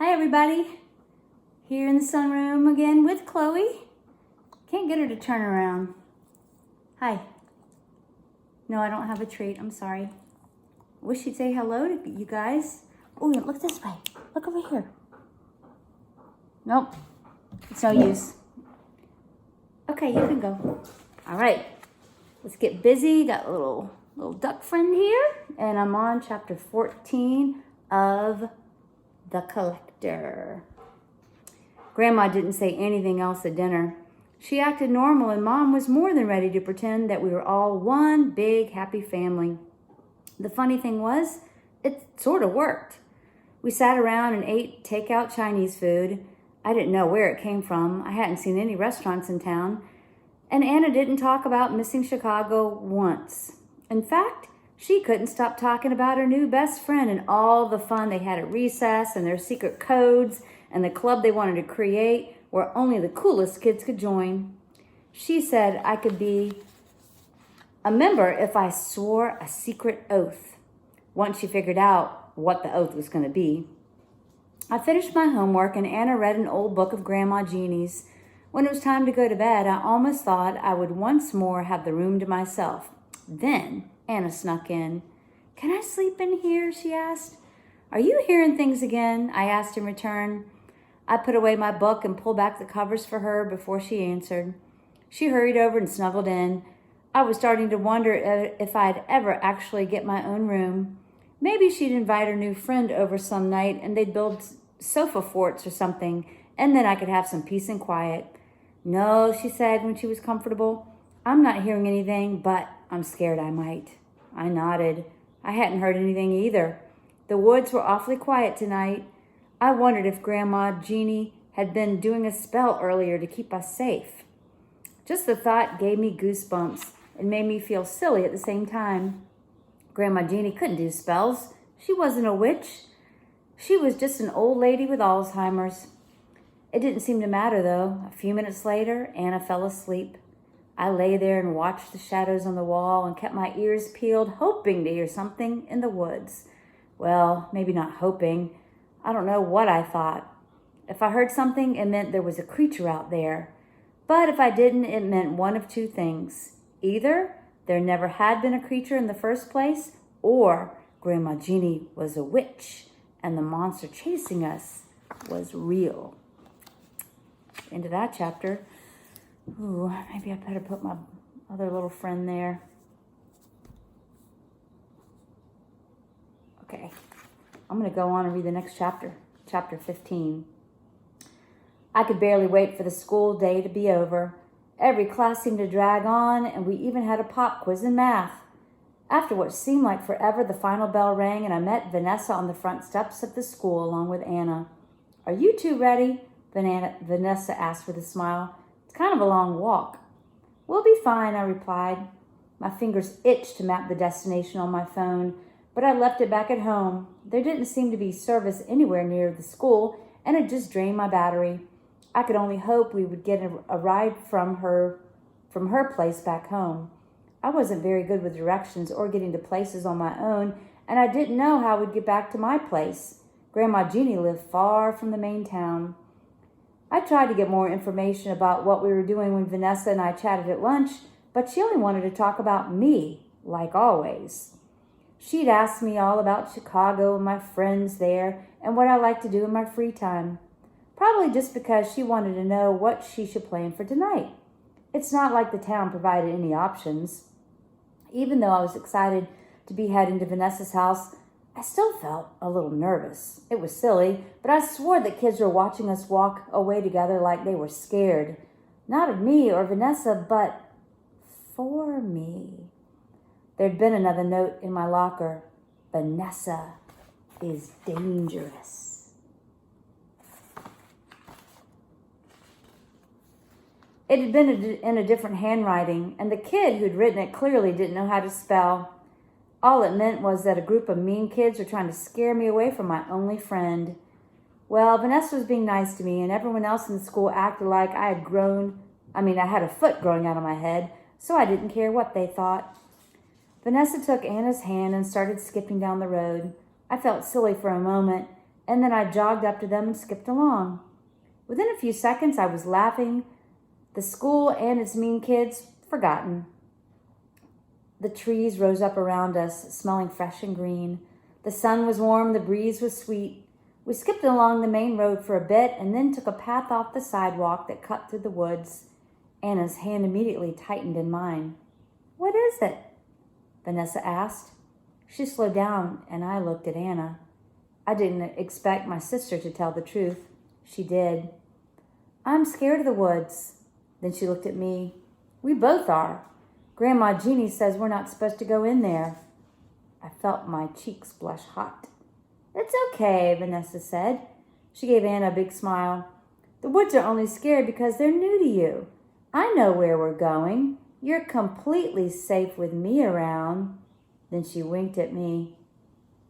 Hi everybody, here in the sunroom again with Chloe. Can't get her to turn around. Hi. No, I don't have a treat, I'm sorry. Wish she'd say hello to you guys. Oh, look this way, look over here. Nope, it's no use. Okay, you can go. All right, let's get busy. Got a little duck friend here, and I'm on chapter 14 of The Collector. Grandma didn't say anything else at dinner. She acted normal, and Mom was more than ready to pretend that we were all one big happy family. The funny thing was, it sort of worked. We sat around and ate takeout Chinese food. I didn't know where it came from. I hadn't seen any restaurants in town. And Anna didn't talk about missing Chicago once. In fact, she couldn't stop talking about her new best friend and all the fun they had at recess and their secret codes and the club they wanted to create where only the coolest kids could join. She said I could be a member if I swore a secret oath. Once she figured out what the oath was going to be. I finished my homework and Anna read an old book of Grandma Jeannie's. When it was time to go to bed, I almost thought I would once more have the room to myself. Then Anna snuck in. "Can I sleep in here?" she asked. "Are you hearing things again?" I asked in return. I put away my book and pulled back the covers for her before she answered. She hurried over and snuggled in. I was starting to wonder if I'd ever actually get my own room. Maybe she'd invite her new friend over some night and they'd build sofa forts or something, and then I could have some peace and quiet. "No," she said when she was comfortable. "I'm not hearing anything, but I'm scared I might." I nodded. I hadn't heard anything either. The woods were awfully quiet tonight. I wondered if Grandma Jeannie had been doing a spell earlier to keep us safe. Just the thought gave me goosebumps and made me feel silly at the same time. Grandma Jeannie couldn't do spells. She wasn't a witch. She was just an old lady with Alzheimer's. It didn't seem to matter, though. A few minutes later, Anna fell asleep. I lay there and watched the shadows on the wall and kept my ears peeled, hoping to hear something in the woods. Well, maybe not hoping. I don't know what I thought. If I heard something, it meant there was a creature out there. But if I didn't, it meant one of two things. Either there never had been a creature in the first place, or Grandma Jeannie was a witch and the monster chasing us was real. Into that chapter. Ooh, maybe I better put my other little friend there. Okay, I'm going to go on and read the next chapter, chapter 15. I could barely wait for the school day to be over. Every class seemed to drag on, and we even had a pop quiz in math. After what seemed like forever, the final bell rang, and I met Vanessa on the front steps of the school along with Anna. "Are you two ready?" Vanessa asked with a smile. "It's kind of a long walk." "We'll be fine," I replied. My fingers itched to map the destination on my phone, but I left it back at home. There didn't seem to be service anywhere near the school, and it just drained my battery. I could only hope we would get a ride from her place back home. I wasn't very good with directions or getting to places on my own, and I didn't know how we'd get back to my place. Grandma Jeannie lived far from the main town. I tried to get more information about what we were doing when Vanessa and I chatted at lunch, but she only wanted to talk about me, like always. She'd asked me all about Chicago and my friends there and what I like to do in my free time. Probably just because she wanted to know what she should plan for tonight. It's not like the town provided any options. Even though I was excited to be heading to Vanessa's house, I still felt a little nervous. It was silly, but I swore that kids were watching us walk away together like they were scared. Not of me or Vanessa, but for me. There'd been another note in my locker. "Vanessa is dangerous." It had been in a different handwriting, and the kid who'd written it clearly didn't know how to spell. All it meant was that a group of mean kids were trying to scare me away from my only friend. Well, Vanessa was being nice to me, and everyone else in the school acted like I had a foot growing out of my head, so I didn't care what they thought. Vanessa took Anna's hand and started skipping down the road. I felt silly for a moment. and then I jogged up to them and skipped along. Within a few seconds, I was laughing, the school and its mean kids forgotten. The trees rose up around us, smelling fresh and green. The sun was warm, the breeze was sweet. We skipped along the main road for a bit and then took a path off the sidewalk that cut through the woods. Anna's hand immediately tightened in mine. "What is it?" Vanessa asked. She slowed down and I looked at Anna. I didn't expect my sister to tell the truth. She did. "I'm scared of the woods." Then she looked at me. "We both are. Grandma Jeannie says we're not supposed to go in there." I felt my cheeks blush hot. "It's okay," Vanessa said. She gave Anna a big smile. "The woods are only scared because they're new to you. I know where we're going. You're completely safe with me around." Then she winked at me,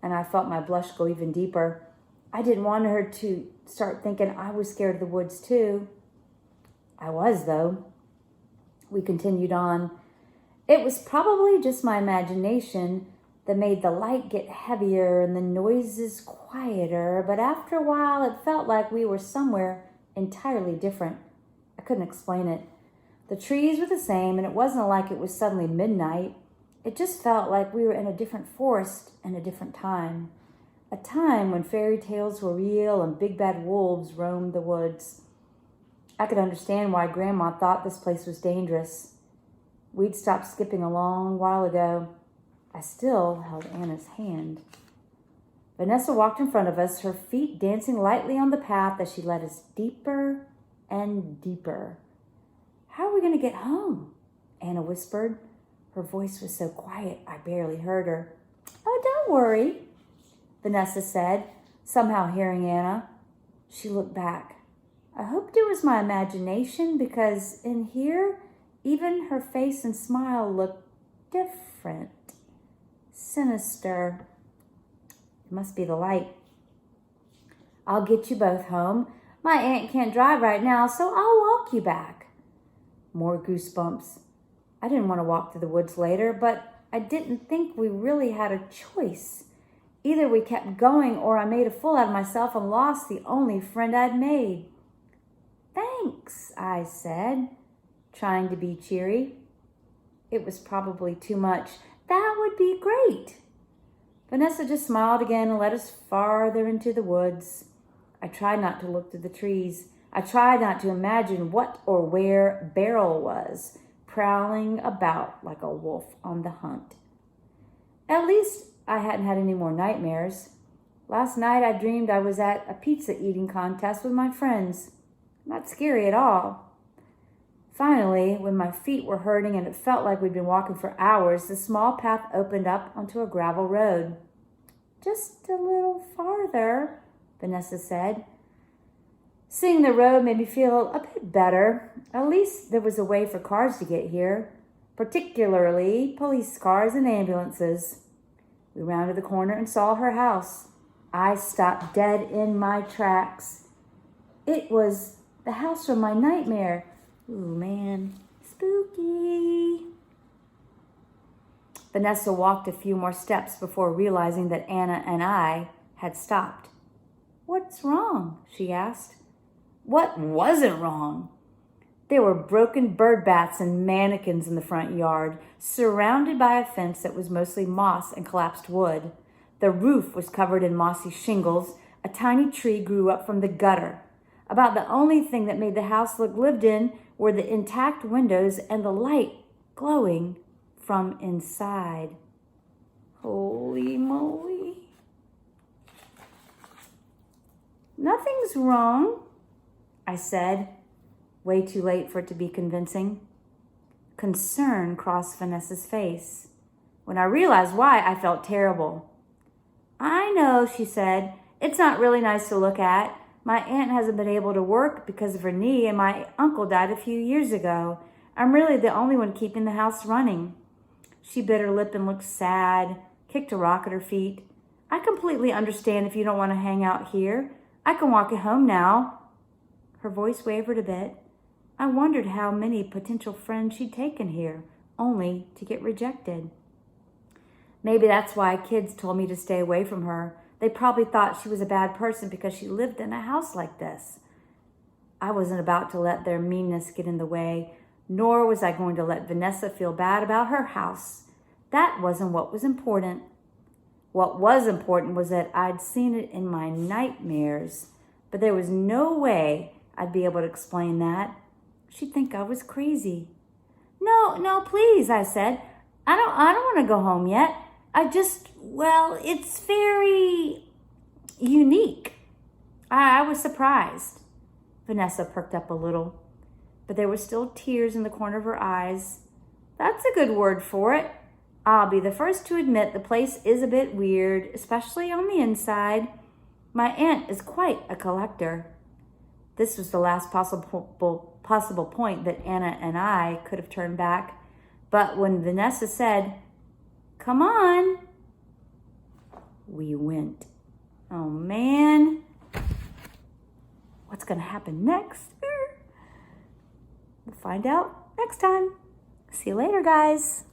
and I felt my blush go even deeper. I didn't want her to start thinking I was scared of the woods too. I was, though. We continued on. It was probably just my imagination that made the light get heavier and the noises quieter, but after a while it felt like we were somewhere entirely different. I couldn't explain it. The trees were the same, and it wasn't like it was suddenly midnight. It just felt like we were in a different forest and a different time. A time when fairy tales were real and big bad wolves roamed the woods. I could understand why Grandma thought this place was dangerous. We'd stopped skipping a long while ago. I still held Anna's hand. Vanessa walked in front of us, her feet dancing lightly on the path as she led us deeper and deeper. "How are we going to get home?" Anna whispered. Her voice was so quiet I barely heard her. "Oh, don't worry," Vanessa said, somehow hearing Anna. She looked back. I hoped it was my imagination because in here, even her face and smile looked different, sinister. It must be the light. "I'll get you both home. My aunt can't drive right now, so I'll walk you back." More goosebumps. I didn't want to walk through the woods later, but I didn't think we really had a choice. Either we kept going or I made a fool out of myself and lost the only friend I'd made. "Thanks," I said, trying to be cheery. It was probably too much. "That would be great." Vanessa just smiled again and led us farther into the woods. I tried not to look through the trees. I tried not to imagine what or where Beryl was, prowling about like a wolf on the hunt. At least I hadn't had any more nightmares. Last night I dreamed I was at a pizza eating contest with my friends. Not scary at all. Finally, when my feet were hurting and it felt like we'd been walking for hours, the small path opened up onto a gravel road. "Just a little farther," Vanessa said. Seeing the road made me feel a bit better. At least there was a way for cars to get here, particularly police cars and ambulances. We rounded the corner and saw her house. I stopped dead in my tracks. It was the house from my nightmare. Ooh, man, spooky. Vanessa walked a few more steps before realizing that Anna and I had stopped. "What's wrong?" she asked. What wasn't wrong? There were broken bird baths and mannequins in the front yard, surrounded by a fence that was mostly moss and collapsed wood. The roof was covered in mossy shingles. A tiny tree grew up from the gutter. About the only thing that made the house look lived in were the intact windows and the light glowing from inside. Holy moly. "Nothing's wrong," I said, way too late for it to be convincing. Concern crossed Vanessa's face. When I realized why, I felt terrible. "I know," she said. "It's not really nice to look at. My aunt hasn't been able to work because of her knee, and my uncle died a few years ago. I'm really the only one keeping the house running." She bit her lip and looked sad, kicked a rock at her feet. "I completely understand if you don't want to hang out here. I can walk you home now." Her voice wavered a bit. I wondered how many potential friends she'd taken here, only to get rejected. Maybe that's why kids told me to stay away from her. They probably thought she was a bad person because she lived in a house like this. I wasn't about to let their meanness get in the way, nor was I going to let Vanessa feel bad about her house. That wasn't what was important. What was important was that I'd seen it in my nightmares, but there was no way I'd be able to explain that. She'd think I was crazy. No, please, I said. I don't want to go home yet. It's very unique. I was surprised. Vanessa perked up a little, but there were still tears in the corner of her eyes. That's a good word for it. I'll be the first to admit the place is a bit weird, especially on the inside. My aunt is quite a collector. This was the last possible point that Anna and I could have turned back. But when Vanessa said, "Come on," we went. Oh man. What's going to happen next? We'll find out next time. See you later, guys.